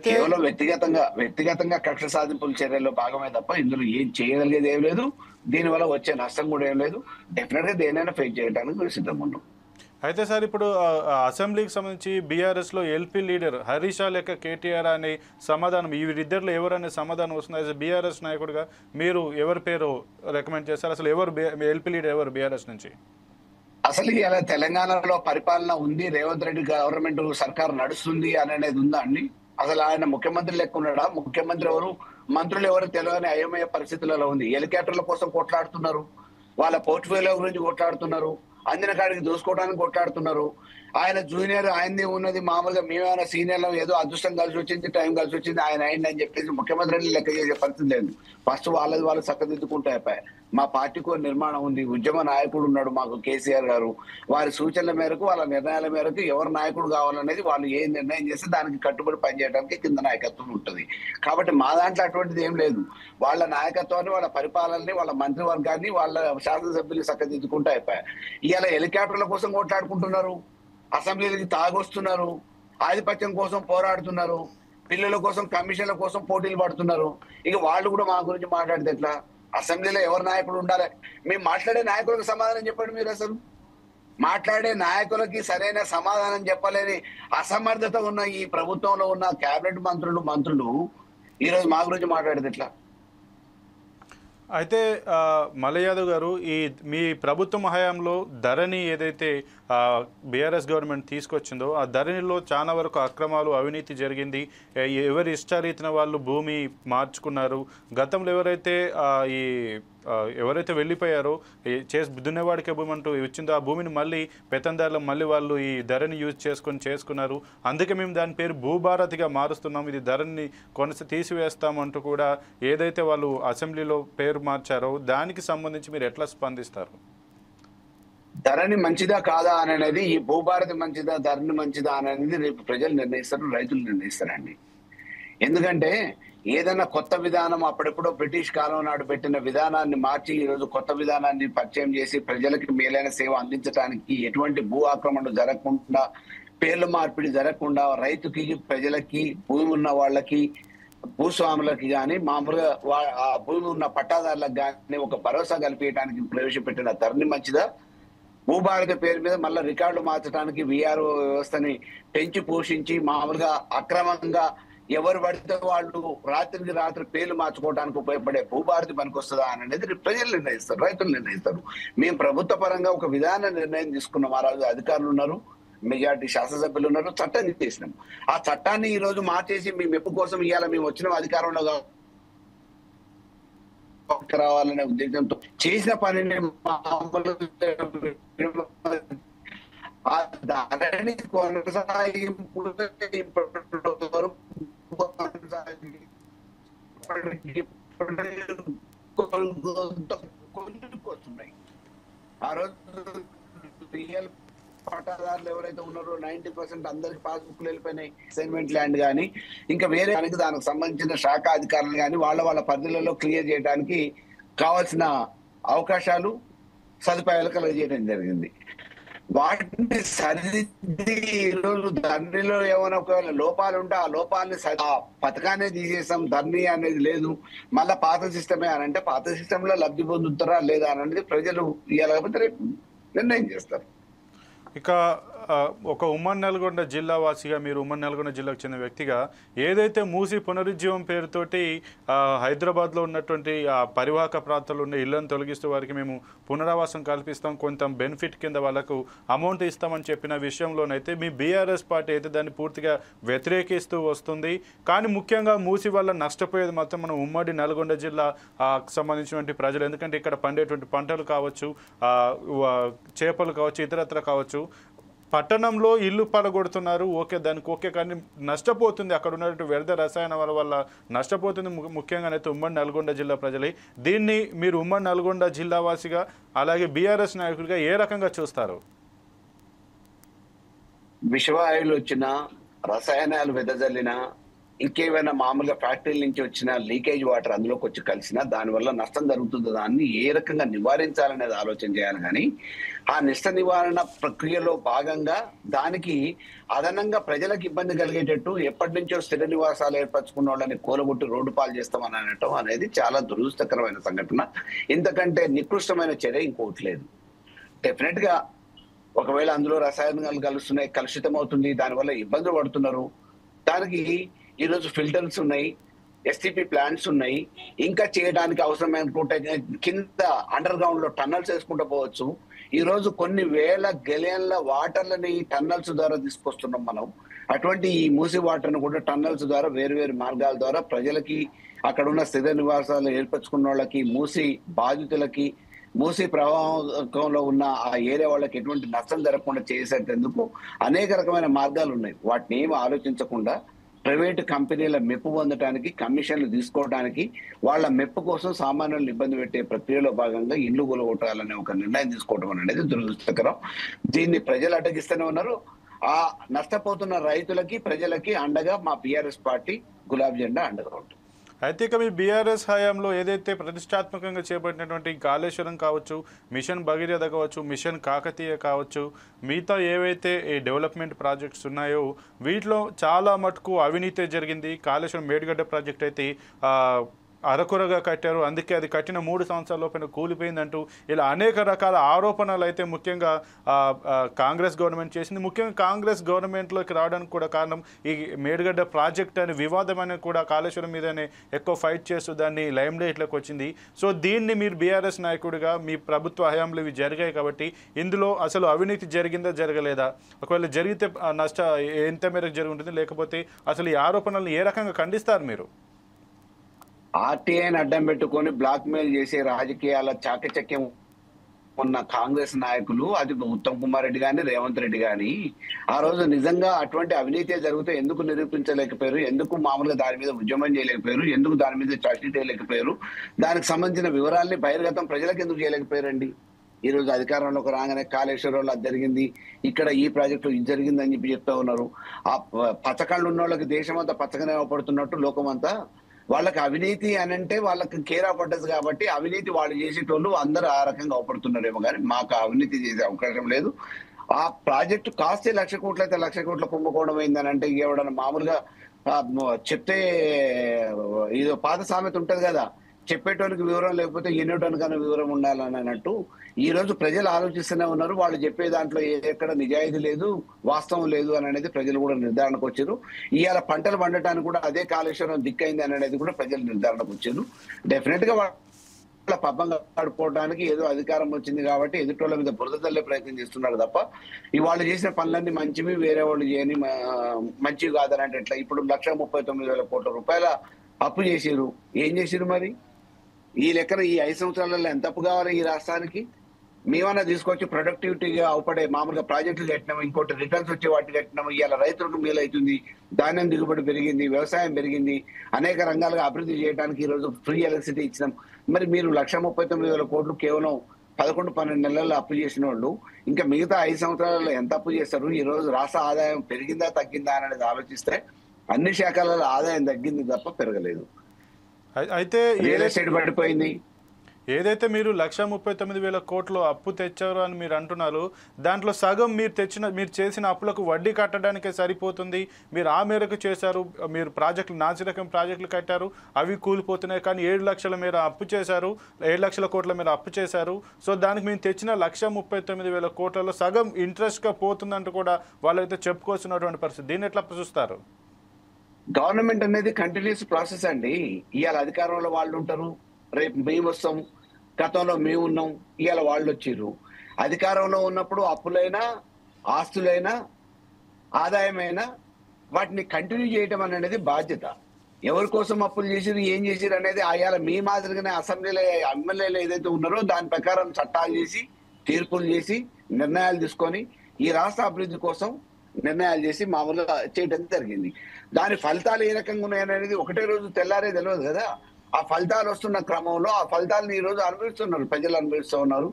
కేవలం వ్యక్తిగతంగా కక్ష సాధింపుల చర్యల్లో భాగమే తప్ప ఇందులో ఏం చేయగలిగేది ఏం లేదు. దీనివల్ల వచ్చే నష్టం కూడా ఏం లేదు. డెఫినెట్ గా దేనైనా ఫేస్ చేయడానికి సిద్ధంగా ఉన్నాం. అయితే సార్, ఇప్పుడు అసెంబ్లీకి సంబంధించి బీఆర్ఎస్లో ఎల్పీ లీడర్ హరీషా లేక కేటీఆర్ అనే సమాధానం, వీరిద్దరిలో ఎవరనే సమాధానం వస్తుంది. యాజ్ బీఆర్ఎస్ నాయకుడిగా మీరు ఎవరి పేరు రికమెండ్ చేస్తారు? అసలు ఎవరు ఎల్పీ లీడర్ ఎవరు బీఆర్ఎస్ నుంచి? అసలు ఇలా తెలంగాణలో పరిపాలన ఉంది, రేవంత్ రెడ్డి గవర్నమెంట్ సర్కారు నడుస్తుంది అనేది ఉందా అండి? అసలు ఆయన ముఖ్యమంత్రి లెక్క ఉన్నాడా? ముఖ్యమంత్రి ఎవరు, మంత్రులు ఎవరు తెలియని అయోమయ పరిస్థితులలో ఉంది. హెలికాప్టర్ల కోసం కొట్లాడుతున్నారు, వాళ్ళ పోర్ట్ఫోలియో గురించి కొట్లాడుతున్నారు, అందిన కాడికి దోసుకోవడానికి కొట్లాడుతున్నారు. ఆయన జూనియర్, ఆయనది ఉన్నది మామూలుగా మేమైనా సీనియర్లో ఏదో అదృష్టం కలిసి వచ్చింది, టైం కలిసి వచ్చింది, ఆయన అయింది అని చెప్పేసి ముఖ్యమంత్రిని లెక్క చేసే పరిస్థితి లేదు. ఫస్ట్ వాళ్ళది వాళ్ళు చక్కదిద్దుకుంటూ అయిపోయాయి. మా పార్టీకి నిర్మాణం ఉంది, ఉద్యమ నాయకుడు ఉన్నాడు మాకు కేసీఆర్ గారు. వారి సూచనల మేరకు, వాళ్ళ నిర్ణయాల మేరకు ఎవరు నాయకుడు కావాలనేది వాళ్ళు ఏ నిర్ణయం చేస్తే దానికి కట్టుబడి పనిచేయడానికి కింద నాయకత్వం ఉంటుంది. కాబట్టి మా దాంట్లో అటువంటిది ఏం లేదు. వాళ్ళ నాయకత్వాన్ని, వాళ్ళ పరిపాలనని, వాళ్ళ మంత్రివర్గాన్ని, వాళ్ళ శాసనసభ్యులు చక్కదిద్దుకుంటూ అయిపోయాయి. ఇవాళ హెలికాప్టర్ల కోసం కొట్లాడుకుంటున్నారు. అసెంబ్లీలకి తాగొస్తున్నారు, ఆధిపత్యం కోసం పోరాడుతున్నారు, పిల్లల కోసం కమిషన్ల కోసం పోటీలు పడుతున్నారు. ఇక వాళ్ళు కూడా మా గురించి మాట్లాడితే ఎట్లా? అసెంబ్లీలో ఎవరు నాయకుడు ఉండాలి? మేము మాట్లాడే నాయకులకు సమాధానం చెప్పండి. మీరు అసలు మాట్లాడే నాయకులకి సరైన సమాధానం చెప్పలేని అసమర్థత ఉన్న ఈ ప్రభుత్వంలో ఉన్న కేబినెట్ మంత్రులు ఈరోజు మా గురించి మాట్లాడేది ఎట్లా? అయితే మల్ల యాదవ్ గారు, ఈ మీ ప్రభుత్వం హయాంలో ధరణి ఏదైతే బీఆర్ఎస్ గవర్నమెంట్ తీసుకొచ్చిందో ఆ ధరణిలో చాలా వరకు అక్రమాలు, అవినీతి జరిగింది. ఎవరి ఇష్టారీతిన వాళ్ళు భూమి మార్చుకున్నారు. గతంలో ఎవరైతే వెళ్ళిపోయారో దున్నేవాడికే భూమి అంటూ ఇచ్చిందో ఆ భూమిని మళ్ళీ పెత్తందారులు మళ్ళీ వాళ్ళు ఈ ధరని యూజ్ చేసుకున్నారు. అందుకే మేము దాని పేరు భూభారతిగా మారుస్తున్నాం, ఇది ధరని తీసివేస్తామంటూ కూడా ఏదైతే వాళ్ళు అసెంబ్లీలో పేరు మార్చారో దానికి సంబంధించి మీరు ఎట్లా స్పందిస్తారు? ధరణి మంచిదా కాదా అనేది, ఈ భూభారతి మంచిదా ధరణి మంచిదా అనేది రేపు ప్రజలు నిర్ణయిస్తారు, రైతులు నిర్ణయిస్తారండి. ఎందుకంటే ఏదైనా కొత్త విధానం అప్పుడెప్పుడో బ్రిటిష్ కాలం నాడు పెట్టిన విధానాన్ని మార్చి ఈరోజు కొత్త విధానాన్ని పరిచయం చేసి ప్రజలకి మేలైన సేవ అందించడానికి, ఎటువంటి భూ ఆక్రమణ జరగకుండా, పేర్ల మార్పిడి జరగకుండా, రైతుకి ప్రజలకి భూమి ఉన్న వాళ్ళకి భూస్వాములకి కానీ మామూలుగా ఆ భూమి ఉన్న పట్టాదారులకు కానీ ఒక భరోసా కల్పించడానికి ప్రవేశపెట్టిన ధరణి మంచిదా? భూభారతి పేరు మీద మళ్ళీ రికార్డులు మార్చడానికి విఆర్ఓ వ్యవస్థని పెంచి పోషించి మామూలుగా అక్రమంగా ఎవరు పడితే వాళ్ళు రాత్రికి రాత్రి పేర్లు మార్చుకోవడానికి ఉపయోగపడే భూభారతి పనికొస్తుందా అనేది ప్రజలు నిర్ణయిస్తారు, రైతులు నిర్ణయిస్తారు. మేము ప్రభుత్వ పరంగా ఒక విధాన నిర్ణయం తీసుకున్నాం. ఆ రోజు అధికారులు ఉన్నారు, మెజార్టీ శాసనసభ్యులు ఉన్నారు, చట్టాన్ని చేసినాం. ఆ చట్టాన్ని ఈ రోజు మార్చేసి మీ మెప్పు కోసం ఇవాళ మేము వచ్చిన అధికారంలో రావాలనే ఉద్దేశంతో చేసిన పనిని ఆ ధరణి కొనసాగింపు వస్తున్నాయి. ఆ రోజు రియల్ పట్టాదారులు ఎవరైతే ఉన్నారో 90% అందరికి పాస్బుక్లు వెళ్ళిపోయినాయి. అసైన్మెంట్ ల్యాండ్ కానీ ఇంకా వేరే దానికి సంబంధించిన శాఖ అధికారులు కానీ వాళ్ళ పరిధిలలో క్లియర్ చేయడానికి కావాల్సిన అవకాశాలు, సదుపాయాలు కలుగజేయడం జరిగింది. వాటిని సరిదిద్ది ఈరోజు ధరణిలో ఏమైనా ఒకవేళ లోపాలు ఉంటే ఆ లోపాలని ఆ పథకాన్ని తీసేసాం, ధరణి అనేది లేదు, మళ్ళా పాత సిస్టమే అని అంటే పాత సిస్టంలో లబ్ధి పొందుతారా లేదా అనేది ప్రజలు ఇవ్వలేకపోతే రేపు నిర్ణయం చేస్తారు. ఇక ఒక ఉమ్మడి నల్గొండ జిల్లా వాసిగా, మీరు ఉమ్మడి నల్గొండ జిల్లాకు చెందిన వ్యక్తిగా, ఏదైతే మూసి పునరుజ్జీవం పేరుతోటి హైదరాబాద్లో ఉన్నటువంటి ఆ పరివాహక ప్రాంతాల్లో ఉన్న ఇళ్లను తొలగిస్తూ వారికి మేము పునరావాసం కల్పిస్తాం, కొంత బెనిఫిట్ కింద వాళ్ళకు అమౌంట్ ఇస్తామని చెప్పిన విషయంలోనైతే మీ బీఆర్ఎస్ పార్టీ అయితే దాన్ని పూర్తిగా వ్యతిరేకిస్తూ వస్తుంది. కానీ ముఖ్యంగా మూసి వల్ల నష్టపోయేది మాత్రం మనం ఉమ్మడి నల్గొండ జిల్లా సంబంధించినటువంటి ప్రజలు. ఎందుకంటే ఇక్కడ పండేటువంటి పంటలు కావచ్చు, చేపలు కావచ్చు, ఇతరత్ర కావచ్చు, పట్టణంలో ఇల్లు పడగొడుతున్నారు. దానికి ఓకే, కానీ నష్టపోతుంది అక్కడ ఉన్నటువంటి వ్యర్థ రసాయనాల వల్ల నష్టపోతుంది ముఖ్యంగానైతే ఉమ్మడి నల్గొండ జిల్లా ప్రజలే. దీన్ని మీరు ఉమ్మడి నల్గొండ జిల్లా వాసిగా అలాగే బీఆర్ఎస్ నాయకుడిగా ఏ రకంగా చూస్తారు? విషవాయువులు వచ్చిన, రసాయనాలు వెదజల్లిన, ఇంకేమైనా మామూలుగా ఫ్యాక్టరీల నుంచి వచ్చిన లీకేజ్ వాటర్ అందులోకి వచ్చి కలిసినా దానివల్ల నష్టం జరుగుతుందో దాన్ని ఏ రకంగా నివారించాలనేది ఆలోచన చేయాలి. కానీ ఆ నష్ట నివారణ ప్రక్రియలో భాగంగా దానికి అదనంగా ప్రజలకు ఇబ్బంది కలిగేటట్టు ఎప్పటి నుంచో స్థిర నివాసాలు ఏర్పరచుకున్న వాళ్ళని కూలగొట్టి రోడ్డు పాలు చేస్తామని అనటం అనేది చాలా దురదృష్టకరమైన సంఘటన. ఇంతకంటే నికృష్టమైన చర్య ఇంకోటి లేదు. డెఫినెట్ గా ఒకవేళ అందులో రసాయనాలు కలుస్తున్నాయి, కలుషితం అవుతుంది, దానివల్ల ఇబ్బందులు పడుతున్నారు. దానికి ఈరోజు ఫిల్టర్స్ ఉన్నాయి, ఎస్టీపీ ప్లాంట్స్ ఉన్నాయి, ఇంకా చేయడానికి అవసరమైన కింద అండర్ గ్రౌండ్ లో టన్నల్స్ వేసుకుంటూ పోవచ్చు. ఈ రోజు కొన్ని వేల గెలియన్ల వాటర్లని టన్నల్స్ ద్వారా తీసుకొస్తున్నాం మనం. అటువంటి ఈ మూసి వాటర్ ను కూడా టన్నల్స్ ద్వారా వేరు మార్గాల ద్వారా ప్రజలకి, అక్కడ ఉన్న స్థిర నివాసాలు ఏర్పరచుకున్న వాళ్ళకి, మూసి బాధితులకి, మూసి ప్రవాహంలో ఉన్న ఆ ఏరియా వాళ్ళకి ఎటువంటి నష్టం జరగకుండా చేసేందుకు అనేక రకమైన మార్గాలు ఉన్నాయి. వాటిని ఏమి ఆలోచించకుండా ప్రైవేటు కంపెనీల మెప్పు పొందడానికి, కమిషన్లు తీసుకోవడానికి, వాళ్ళ మెప్పు కోసం సామాన్యులను ఇబ్బంది పెట్టే ప్రక్రియలో భాగంగా ఇల్లు కూలగొట్టాలనే ఒక నిర్ణయం తీసుకోవడం అనేది దురదృష్టకరం. దీన్ని ప్రజలు అడ్డగిస్తూనే ఉన్నారు. ఆ నష్టపోతున్న రైతులకి, ప్రజలకి అండగా మా బీఆర్ఎస్ పార్టీ గులాబీ జెండా అండగా ఉంటుంది. అయితే ఇక మీ బీఆర్ఎస్ హయాంలో ఏదైతే ప్రతిష్టాత్మకంగా చేపట్టినటువంటి కాళేశ్వరం కావచ్చు, మిషన్ భగీరథ కావచ్చు, మిషన్ కాకతీయ కావచ్చు, మిగతా ఏవైతే ఈ డెవలప్మెంట్ ప్రాజెక్ట్స్ ఉన్నాయో వీటిలో చాలా మటుకు అవినీతి జరిగింది. కాళేశ్వరం మేడిగడ్డ ప్రాజెక్ట్ అయితే అరకొరగా కట్టారు, అందుకే అది కట్టిన 3 సంవత్సరాల లోపల కూలిపోయిందంటూ ఇలా అనేక రకాల ఆరోపణలు అయితే ముఖ్యంగా కాంగ్రెస్ గవర్నమెంట్ చేసింది. ముఖ్యంగా కాంగ్రెస్ గవర్నమెంట్లోకి రావడానికి కూడా కారణం ఈ మేడిగడ్డ ప్రాజెక్ట్ అనే వివాదం అనేది కూడా కాళేశ్వరం మీదనే ఎక్కువ ఫైట్ చేస్తూ దాన్ని లైమ్ లైట్లోకి వచ్చింది. సో దీన్ని మీరు బీఆర్ఎస్ నాయకుడిగా మీ ప్రభుత్వ హయాంలో ఇవి జరిగాయి కాబట్టి ఇందులో అసలు అవినీతి జరిగిందా జరగలేదా, ఒకవేళ జరిగితే ఎంత మేరకు జరిగి ఉంటుంది, లేకపోతే అసలు ఈ ఆరోపణలను ఏ రకంగా ఖండిస్తారు మీరు? ఆర్టీఐని అడ్డం పెట్టుకొని బ్లాక్ మెయిల్ చేసే రాజకీయాల చాకచక్యం ఉన్న కాంగ్రెస్ నాయకులు, అది ఉత్తమ్ కుమార్ రెడ్డి గాని రేవంత్ రెడ్డి గాని, ఆ రోజు నిజంగా అటువంటి అవినీతి జరిగితే ఎందుకు నిరూపించలేకపోయారు, ఎందుకు మామూలుగా దాని మీద ఉద్యమం చేయలేకపోయారు, ఎందుకు దాని మీద చర్చ చేయలేకపోయారు, దానికి సంబంధించిన వివరాల్ని బహిర్గతం ప్రజలకు ఎందుకు చేయలేకపోయారండి? ఈ రోజు అధికారంలోకి రాగానే కాళేశ్వరంలో అది జరిగింది, ఇక్కడ ఈ ప్రాజెక్టు ఇది జరిగిందని చెప్తా ఉన్నారు. ఆ పచ్చకళ్ళు ఉన్న వాళ్ళకి దేశమంతా పచ్చగానే అవపడుతున్నట్టు లోకమంతా వాళ్ళకి అవినీతి అని అంటే వాళ్ళకి కేర్ ఆఫ్ అడ్రస్ కాబట్టి అవినీతి వాళ్ళు చేసేటోళ్ళు అందరూ ఆ రకంగా అవపడుతున్నారేమో కానీ మాకు అవినీతి చేసే అవకాశం లేదు. ఆ ప్రాజెక్టు కాస్తే 1,00,000 కోట్లు అయితే 1,00,000 కోట్ల కుంభకోణం అయిందని అంటే ఎవడన్నా మామూలుగా చెప్తే ఇది పాత సామెత ఉంటది కదా, చెప్పేటోనికి వివరం లేకపోతే ఎన్నేటోనికన్నా వివరం ఉండాలని అన్నట్టు ఈ రోజు ప్రజలు ఆలోచిస్తూనే ఉన్నారు. వాళ్ళు చెప్పే దాంట్లో ఎక్కడ నిజాయితీ లేదు, వాస్తవం లేదు అని అనేది ప్రజలు కూడా నిర్ధారణకు వచ్చారు. ఇవాళ పంటలు పండటానికి కూడా అదే కాళేశ్వరం దిక్కైంది అనేది కూడా ప్రజలు నిర్ధారణకు వచ్చారు. డెఫినెట్ గా వాళ్ళ పబ్బంగా ఆడుకోవడానికి ఏదో అధికారం వచ్చింది కాబట్టి ఎదుటోళ్ళ మీద బురద తల్లే ప్రయత్నం చేస్తున్నారు తప్ప ఇవాళ చేసిన పనులన్నీ మంచివి, వేరే వాళ్ళు చేయని మంచివి కాదని అంటే ఎట్లా? ఇప్పుడు 1,39,000 కోట్ల రూపాయల అప్పు చేసిరు, ఏం చేసిరు మరి? ఈ లెక్కన ఈ 5 సంవత్సరాలలో ఎంత అప్పు కావాలి ఈ రాష్ట్రానికి? మేమన్నా తీసుకొచ్చి ప్రొడక్టివిటీగా అవపడే మామూలుగా ప్రాజెక్టులు కట్టినాము, ఇంకోటి రిటర్న్స్ వచ్చే వాటి కట్టినాము. ఇవాళ రైతులకు మేలవుతుంది, ధాన్యం దిగుబడి పెరిగింది, వ్యవసాయం పెరిగింది, అనేక రంగాలుగా అభివృద్ధి చేయడానికి ఈ రోజు ఫ్రీ ఎలక్ట్రిసిటీ ఇచ్చినాం. మరి మీరు 1,39,000 కోట్లు కేవలం 11-12 నెలల్లో అప్పు చేసిన వాళ్ళు ఇంకా మిగతా 5 సంవత్సరాలలో ఎంత అప్పు చేస్తారు? ఈ రోజు రాష్ట్ర ఆదాయం పెరిగిందా తగ్గిందా అనేది ఆలోచిస్తే అన్ని శాఖలలో ఆదాయం తగ్గింది తప్ప పెరగలేదు. అయితే రియల్ ఎస్టేట్ పడిపోయింది. ఏదైతే మీరు 1,39,000 కోట్లు అప్పు తెచ్చారు అని మీరు అంటున్నారు, దాంట్లో సగం మీరు చేసిన అప్పులకు వడ్డీ కట్టడానికే సరిపోతుంది. మీరు ఆ మేరకు చేశారు, మీరు ప్రాజెక్టులు నాసిరకం ప్రాజెక్టులు కట్టారు, అవి కూలిపోతున్నాయి. కానీ 7 లక్షల మేర అప్పు చేశారు, 7 లక్షల కోట్ల మేర అప్పు చేశారు. సో దానికి మేము తెచ్చిన 1,39,000 కోట్లలో సగం ఇంట్రెస్ట్గా పోతుందంటూ కూడా వాళ్ళైతే చెప్పుకోవాల్సినటువంటి పరిస్థితి. దీన్ని ఎట్లా చూస్తారు? గవర్నమెంట్ అనేది కంటిన్యూస్ ప్రాసెస్ అండి. ఇవాళ అధికారంలో వాళ్ళు ఉంటారు, రేపు మేము వస్తాం, గతంలో మేము ఉన్నాం, ఇవాళ వాళ్ళు వచ్చిర్రు. అధికారంలో ఉన్నప్పుడు అప్పులైనా ఆస్తులైనా ఆదాయమైనా వాటిని కంటిన్యూ చేయటం అనేది బాధ్యత. ఎవరి కోసం అప్పులు చేసిరు, ఏం చేసిరు అనేది ఆయాల మీ మాదిరిగానే అసెంబ్లీలో ఎమ్మెల్యేలు ఏదైతే ఉన్నారో దాని ప్రకారం చట్టాలు చేసి తీర్పులు చేసి నిర్ణయాలు తీసుకొని ఈ రాష్ట్ర అభివృద్ధి కోసం నిర్ణయాలు చేసి మామూలుగా చేయడం జరిగింది. దాని ఫలితాలు ఏ రకంగా ఉన్నాయనేది ఒకటే రోజు తెల్లారే తెలియదు కదా. ఆ ఫలితాలు వస్తున్న క్రమంలో ఆ ఫలితాలను ఈ రోజు అనుభవిస్తున్నారు, ప్రజలు అనుభవిస్తూ ఉన్నారు.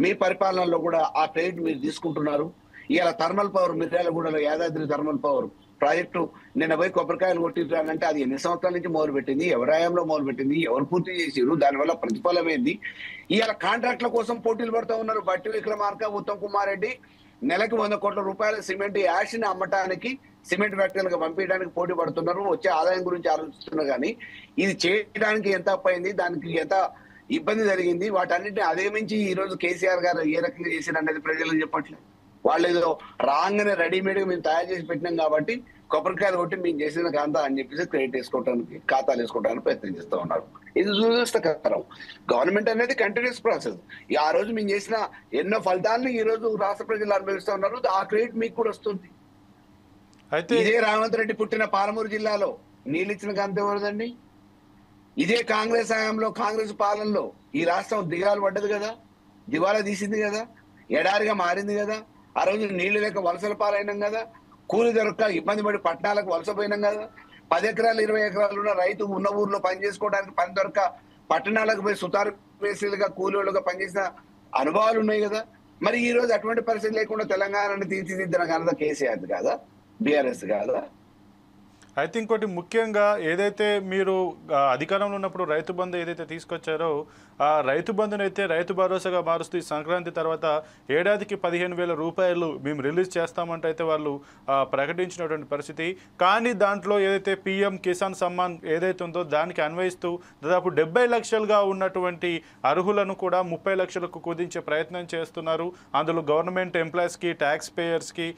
మీ పరిపాలనలో కూడా ఆ క్రెడిట్ మీరు తీసుకుంటున్నారు. ఇవాళ థర్మల్ పవర్ మిర్యాలగూడలో యాదాద్రి థర్మల్ పవర్ ప్రాజెక్టు నిన్న పోయి కొబ్బరికాయలు కొట్టించాలంటే అది ఎన్ని సంవత్సరాల నుంచి మొదలు పెట్టింది, ఎవరి హయాంలో మొదలు పెట్టింది, ఎవరు పూర్తి చేసిరు, దానివల్ల ప్రతిఫలం ఏంది? ఇవాళ కాంట్రాక్ట్ల కోసం పోటీలు పడుతూ ఉన్నారు. బట్టి విక్రమార్క, ఉత్తమ్ కుమార్ రెడ్డి నెలకు 100 కోట్ల రూపాయల సిమెంట్ యాష్ ని అమ్మటానికి, సిమెంట్ ఫ్యాక్టరీలకు పంపించడానికి పోటీ పడుతున్నారు. వచ్చే ఆదాయం గురించి ఆలోచిస్తున్నారు. కానీ ఇది చేయడానికి ఎంత అప్పయింది, దానికి ఎంత ఇబ్బంది జరిగింది, వాటన్నిటిని అధిగమించి ఈ రోజు కేసీఆర్ గారు ఏ రకంగా చేశారు అనేది ప్రజలకు చెప్పట్లేదు. వాళ్ళు ఏదో రాగానే రెడీమేడ్ గా మేము తయారు చేసి పెట్టినాం కాబట్టి కొబ్బరికాయలు కొట్టి మేము చేసిన కాంతా అని చెప్పేసి క్రెడిట్ వేసుకోవడానికి, ఖాతాలు వేసుకోవడానికి ప్రయత్నం చేస్తూ ఉన్నారు. ఇది దురదృష్టకరం. గవర్నమెంట్ అనేది కంటిన్యూస్ ప్రాసెస్. ఆ రోజు మేము చేసిన ఎన్నో ఫలితాలను ఈ రోజు రాష్ట్ర ప్రజలు అనుభవిస్తూ ఉన్నారు. ఆ క్రెడిట్ మీకు కూడా వస్తుంది. ఇదే రేవంత్ రెడ్డి పుట్టిన పాలమూరు జిల్లాలో నీళ్ళు ఇచ్చిన గంత ఎవరిదండి? ఇదే కాంగ్రెస్ హయాంలో కాంగ్రెస్ పాలనలో ఈ రాష్ట్రం దిగాలు పడ్డది కదా, దివాలా తీసింది కదా, ఎడారిగా మారింది కదా. ఆ రోజు నీళ్లు లేక వలసల పాలైనాం కదా, కూలి దొరక్క ఇబ్బంది పడి పట్టణాలకు వలసపోయినాం కదా. 10 ఎకరాలు 20 ఎకరాలు ఉన్న రైతు ఉన్న ఊర్లో పని చేసుకోవడానికి పని దొరక పట్టణాలకు పోయి సుతారు వేసీలుగా కూలీలుగా పనిచేసిన అనుభవాలు ఉన్నాయి కదా. మరి ఈ రోజు అటువంటి పరిస్థితి లేకుండా తెలంగాణను తీర్చిదిద్దిన ఘనత కేసీఆర్ కాదా, బీఆర్ఎస్ కాదా? అయితే ఇంకోటి ముఖ్యంగా ఏదైతే మీరు అధికారంలో ఉన్నప్పుడు రైతు బంధు ఏదైతే తీసుకొచ్చారో ఆ రైతు బంధుని అయితే రైతు భరోసాగా మారుస్తూ ఈ సంక్రాంతి తర్వాత ఏడాదికి 15,000 రూపాయలు మేము రిలీజ్ చేస్తామంటే అయితే వాళ్ళు ప్రకటించినటువంటి పరిస్థితి. కానీ దాంట్లో ఏదైతే పిఎం కిసాన్ సమ్మాన్ ఏదైతే ఉందో దానికి అన్వయిస్తూ దాదాపు 70 లక్షలుగా ఉన్నటువంటి అర్హులను కూడా 30 లక్షలకు కుదించే ప్రయత్నం చేస్తున్నారు. అందులో గవర్నమెంట్ ఎంప్లాయీస్కి, ట్యాక్స్ పేయర్స్కి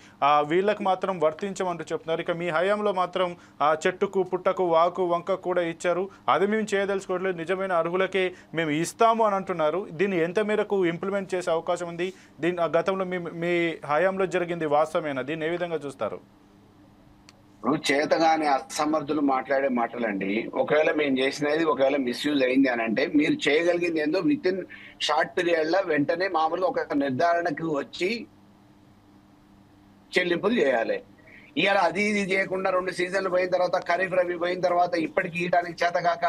వీళ్ళకి మాత్రం వర్తించమంటూ చెప్తున్నారు. ఇక మీ హయాంలో మాత్రం ఆ చెట్టుకు పుట్టకు వాకు వంక కూడా ఇచ్చారు. అది మేము చేయదలుచుకోవట్లేదు, నిజమైన అర్హులకే మేము ఇస్తాము అని అంటున్నారు. దీన్ని ఎంత మేరకు ఇంప్లిమెంట్ చేసే అవకాశం ఉంది? దీని గతంలో మీ హయాంలో జరిగింది వాస్తవమేనా? దీన్ని ఏ విధంగా చూస్తారు? ఇప్పుడు చేతగాని అసమర్థులు మాట్లాడే మాటలండి. ఒకవేళ మేము చేసినది ఒకవేళ మిస్యూజ్ అయింది అని అంటే మీరు చేయగలిగింది ఏందో విత్ ఇన్ షార్ట్ పీరియడ్ లో వెంటనే మామూలుగా ఒక నిర్ధారణకు వచ్చి చెల్లింపులు చేయాలి. ఇవాళ అది ఇది చేయకుండా 2 సీజన్లు పోయిన తర్వాత ఖరీఫ్ రవి పోయిన తర్వాత ఇప్పటికి ఈయడానికి చేతగాక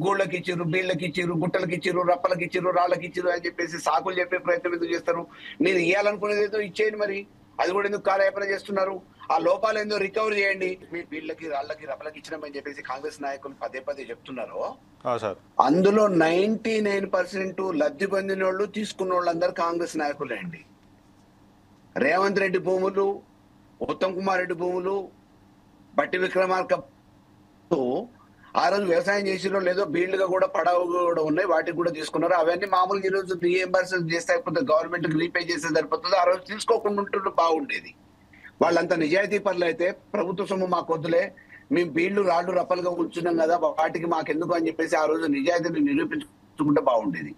గూళ్ళకి ఇచ్చిర్రు, బీళ్ళకి ఇచ్చిర్రు, గుట్టలకి ఇచ్చిర్రు, రప్పలకి ఇచ్చిర్రు, రాళ్ళకి ఇచ్చిర్రు అని చెప్పేసి సాకులు చెప్పే ప్రయత్నం ఎందుకు చేస్తారు? మీరు ఇవ్వాలనుకునేది ఏదో ఇచ్చేయండి, మరి అది కూడా ఎందుకు కాలయాపన చేస్తున్నారు? ఆ లోపాలు ఏందో రికవరీ చేయండి. మీ బీళ్ళకి, రాళ్ళకి, రప్పలకి ఇచ్చినామని చెప్పేసి కాంగ్రెస్ నాయకులు పదే పదే చెప్తున్నారు. అందులో 99% లబ్ధి పొందిన వాళ్ళు, తీసుకున్న వాళ్ళందరూ కాంగ్రెస్ నాయకులే అండి. రేవంత్ రెడ్డి భూములు, ఉత్తమ్ కుమార్ రెడ్డి భూములు, బట్టి విక్రమార్క ఆ రోజు వ్యవసాయం చేసిరో లేదో బీళ్లుగా కూడా పడవ కూడా ఉన్నాయి, వాటికి కూడా తీసుకున్నారు. అవన్నీ మామూలుగా ఈ రోజు రీఎంబర్సల్ చేస్తే అయిపోతుంది, గవర్నమెంట్ కి రీపే చేస్తే సరిపోతుంది. ఆ రోజు తీసుకోకుండా ఉంటుంటే బాగుండేది. వాళ్ళంతా నిజాయితీ పనులు అయితే ప్రభుత్వ సొమ్ము మాకు వద్దులే, మేము బీళ్లు రాళ్ళు రప్పలుగా ఉంచున్నాం కదా వాటికి మాకెందుకు అని చెప్పేసి ఆ రోజు నిజాయితీని నిరూపించుకుంటే బాగుండేది.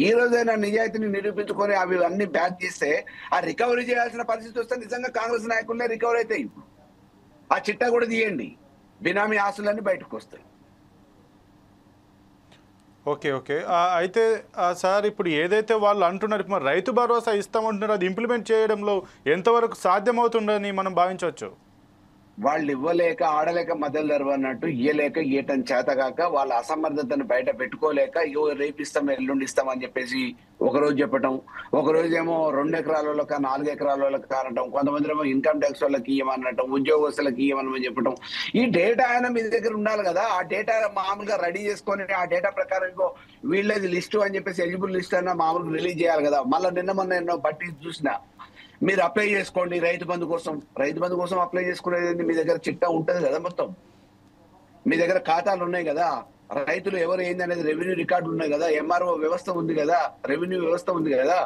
ఈ రోజైనా నిజాయితీని నిరూపించుకొని అవి అన్ని బ్యాక్ చేస్తే ఆ రికవరీ చేయాల్సిన పరిస్థితి వస్తే నిజంగా కాంగ్రెస్ నాయకులనే రికవరీ అవుతాయి. ఇప్పుడు ఆ చిట్టా కూడా తీయండి, బినామీ ఆస్తులన్నీ బయటకు వస్తాయి. ఓకే ఓకే అయితే సార్ ఇప్పుడు ఏదైతే వాళ్ళు అంటున్నారు మరి రైతు భరోసా ఇస్తామంటున్నారు, అది ఇంప్లిమెంట్ చేయడంలో ఎంతవరకు సాధ్యమవుతుందని మనం భావించవచ్చు? వాళ్ళు ఇవ్వలేక ఆడలేక మధ్యలో జరవన్నట్టు ఇయ్యలేక ఈయటం చేతగాక వాళ్ళ అసమర్థతను బయట పెట్టుకోలేక రేపిస్తాం ఎల్లుండి ఇస్తాం అని చెప్పేసి ఒకరోజు చెప్పటం, ఒకరోజేమో 2 ఎకరాల 4 ఎకరాల అనటం, కొంతమంది ఏమో ఇన్కమ్ ట్యాక్స్ వాళ్ళకి ఇవ్వమనటం, ఉద్యోగస్తులకి ఇవ్వమని చెప్పటం. ఈ డేటా అయినా మీ దగ్గర ఉండాలి కదా. ఆ డేటా మామూలుగా రెడీ చేసుకొని ఆ డేటా ప్రకారం ఇంకో వీళ్ళది లిస్టు అని చెప్పేసి ఎలిజిబుల్ లిస్ట్ అయినా మామూలుగా రిలీజ్ చేయాలి కదా. మళ్ళీ మొన్న ఎన్నో బట్టి చూసిన మీరు అప్లై చేసుకోండి రైతు బంధు కోసం. రైతు బంధు కోసం అప్లై చేసుకునేది మీ దగ్గర చిట్టా ఉంటది కదా, మొత్తం మీ దగ్గర ఖాతాలు ఉన్నాయి కదా, రైతులు ఎవరు ఏంది అనేది రెవెన్యూ రికార్డు ఉన్నాయి కదా, ఎంఆర్ఓ వ్యవస్థ ఉంది కదా, రెవెన్యూ వ్యవస్థ ఉంది కదా,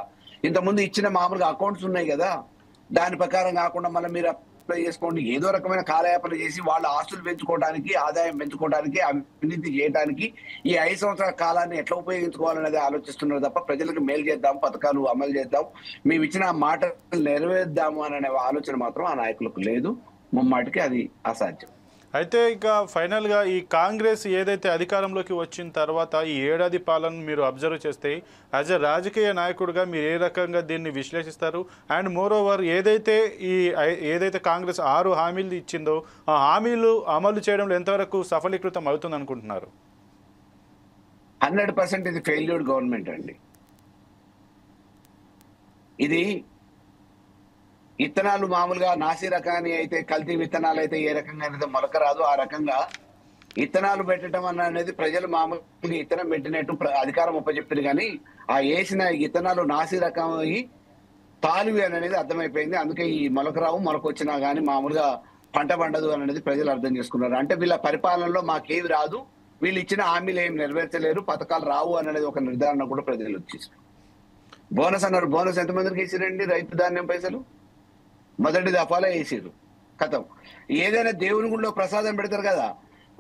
ఇంతకుముందు ఇచ్చిన మామూలుగా అకౌంట్స్ ఉన్నాయి కదా. దాని ప్రకారం కాకుండా మళ్ళీ మీరు అప్లై చేసుకోండి. ఏదో రకమైన కాలయాపన చేసి వాళ్ళ ఆస్తులు పెంచుకోవడానికి, ఆదాయం పెంచుకోవడానికి, అవినీతి చేయడానికి ఈ 5 సంవత్సరాల కాలాన్ని ఎట్లా ఉపయోగించుకోవాలనేది ఆలోచిస్తున్నారు తప్ప ప్రజలకు మేలు చేద్దాం, పథకాలు అమలు చేద్దాం, మేము ఇచ్చిన మాటలు నెరవేర్దాము అనే ఆలోచన మాత్రం ఆ నాయకులకు లేదు. ముమ్మాటికి అది అసాధ్యం. అయితే ఇక ఫైనల్గా ఈ కాంగ్రెస్ ఏదైతే అధికారంలోకి వచ్చిన తర్వాత ఈ ఏడాది పాలన మీరు అబ్జర్వ్ చేస్తే యాజ్ ఎ రాజకీయ నాయకుడిగా మీరు ఏ రకంగా దీన్ని విశ్లేషిస్తారు? అండ్ మోర్ ఓవర్ ఏదైతే కాంగ్రెస్ 6 హామీలు ఇచ్చిందో ఆ హామీలు అమలు చేయడంలో ఎంతవరకు సఫలీకృతం అవుతుంది అనుకుంటున్నారు? 100% ఇది ఫెయిల్యూర్ గవర్నమెంట్ అండి. ఇది విత్తనాలు మామూలుగా నాసి రకాన్ని అయితే, కల్తీ విత్తనాలు అయితే ఏ రకంగా అయితే మొలక రాదు, ఆ రకంగా విత్తనాలు పెట్టడం అనేది ప్రజలు మామూలుగా విత్తనం పెట్టినట్టు అధికారం ఉపచెప్పారు. కానీ ఆ వేసిన విత్తనాలు నాసి రకం అయ్యి తాలువి అనేది అర్థమైపోయింది. అందుకే ఈ మొలకరావు, మొలకొచ్చినా కానీ మామూలుగా పంట పండదు అనేది ప్రజలు అర్థం చేసుకున్నారు. అంటే వీళ్ళ పరిపాలనలో మాకేవి రాదు, వీళ్ళు ఇచ్చిన హామీలు ఏమి నెరవేర్చలేరు, పథకాలు రావు అనేది ఒక నిర్ధారణ కూడా ప్రజలు వచ్చేసారు. బోనస్ అన్నారు, బోనస్ ఎంతమందికి ఇచ్చిరండి? రైతు ధాన్యం పైసలు మొదటి దఫాలో వేసారు, కథం. ఏదైనా దేవుని గుడిలో ప్రసాదం పెడతారు కదా,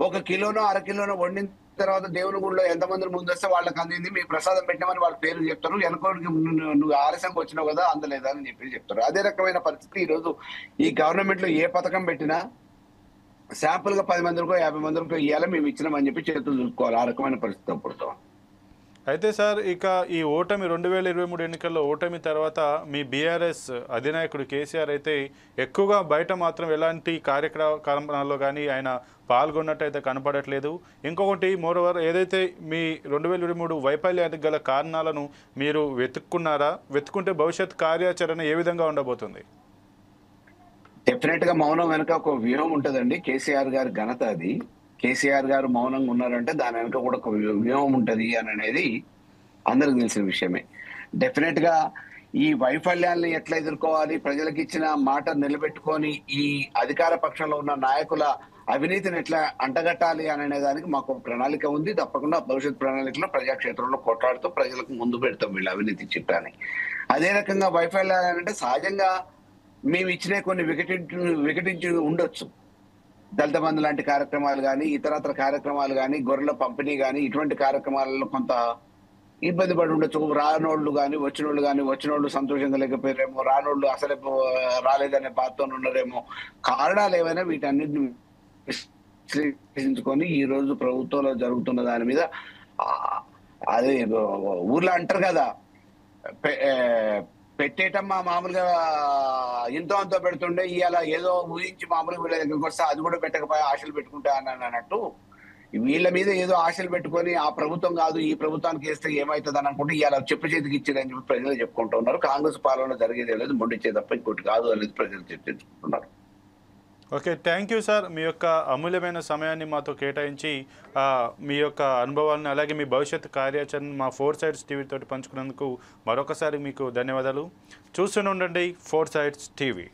1 కిలోనో 1/2 కిలోనో వండిన తర్వాత దేవుని గుడిలో ఎంతమంది ముందు వస్తే వాళ్ళకి అందింది, మీ ప్రసాదం పెట్టినామని వాళ్ళ పేరు చెప్తారు. వెనకోడికి నువ్వు ఆలస్యంగా వచ్చినావు కదా అందలేదా అని చెప్పి చెప్తారు. అదే రకమైన పరిస్థితి ఈ రోజు ఈ గవర్నమెంట్ లో ఏ పథకం పెట్టినా శాంపుల్ గా 10 మందికో 50 మందికో ఇవ్వాలి, మేము ఇచ్చినామని చెప్పి చేతులు చూసుకోవాలి. ఆ రకమైన పరిస్థితి అప్పుడు. అయితే సార్ ఇక ఈ ఓటమి 2023 ఎన్నికల్లో ఓటమి తర్వాత మీ బీఆర్ఎస్ అధినాయకుడు కేసీఆర్ అయితే ఎక్కువగా బయట మాత్రం ఎలాంటి కార్యక్రమాల్లో కానీ ఆయన పాల్గొన్నట్టయితే కనపడట్లేదు. ఇంకొకటి మోరోవర్ ఏదైతే మీ 2023 వైఫల్యానికి గల కారణాలను మీరు వెతుక్కుంటే భవిష్యత్ కార్యాచరణ ఏ విధంగా ఉండబోతుంది? డెఫినెట్ గా మౌనం వెనక ఒక వ్యూహం ఉంటదండి. కేసీఆర్ గారి ఘనత అది. కేసీఆర్ గారు మౌనంగా ఉన్నారంటే దాని వెనక కూడా ఒక వ్యూహం ఉంటది అని అనేది అందరికి తెలిసిన విషయమే. డెఫినెట్ గా ఈ వైఫల్యాల్ని ఎట్లా ఎదుర్కోవాలి, ప్రజలకు ఇచ్చిన మాట నిలబెట్టుకొని ఈ అధికార పక్షంలో ఉన్న నాయకుల అవినీతిని ఎట్లా అంటగట్టాలి అనే దానికి మాకు ఒక ప్రణాళిక ఉంది. తప్పకుండా భవిష్యత్ ప్రణాళికలో ప్రజాక్షేత్రంలో కొట్లాడుతూ ప్రజలకు ముందు పెడతాం వీళ్ళ అవినీతి చిట్టాని. అదే రకంగా వైఫల్యాలు అంటే సహజంగా మేము ఇచ్చిన కొన్ని వికటించి ఉండొచ్చు. దళిత బంధు లాంటి కార్యక్రమాలు కానీ, ఇతరత్ర కార్యక్రమాలు కానీ, గొర్రెల పంపిణీ కానీ, ఇటువంటి కార్యక్రమాలలో కొంత ఇబ్బంది పడి ఉండొచ్చు. రానోళ్ళు కానీ వచ్చినోళ్ళు సంతోషంగా లేకపోయారేమో, రానోళ్ళు అసలే రాలేదనే బాధతో ఉన్నారేమో. కారణాలు ఏమైనా వీటన్నిటిని విశ్లేషించుకొని ఈ రోజు ప్రభుత్వంలో జరుగుతున్న దాని మీద అదే ఊర్లో అంటారు కదా, పెట్టేటమ్మా మామూలుగా ఎంతో అంతో పెడుతుండే, ఇవాళ ఏదో ఊహించి మామూలుగా వీళ్ళ దగ్గరికి వస్తే అది కూడా పెట్టకపోయి ఆశలు పెట్టుకుంటా అని అన్నట్టు వీళ్ళ మీద ఏదో ఆశలు పెట్టుకొని ఆ ప్రభుత్వం కాదు ఈ ప్రభుత్వానికి వేస్తే ఏమవుతుంది అని అనుకుంటే ఇవాళ చెప్పు చేతికి ఇచ్చేదని చెప్పి ప్రజలు చెప్పుకుంటూ ఉన్నారు. కాంగ్రెస్ పాలన జరిగేది లేదు, మొండిచ్చే తప్ప ఇంకోటి కాదు అనేది ప్రజలు చర్చించుకుంటున్నారు. Okay, thank you sir. మీ యొక్క అమూల్యమైన సమయాన్ని మాతో కేటాయించి మీ యొక్క అనుభవాలను అలాగే మీ భవిష్యత్ కార్యాచరణ మా 4 Sides టీవీ తోటి పంచుకున్నందుకు మరొకసారి మీకు ధన్యవాదాలు. చూస్తూనే ఉండండి 4 Sides టీవీ.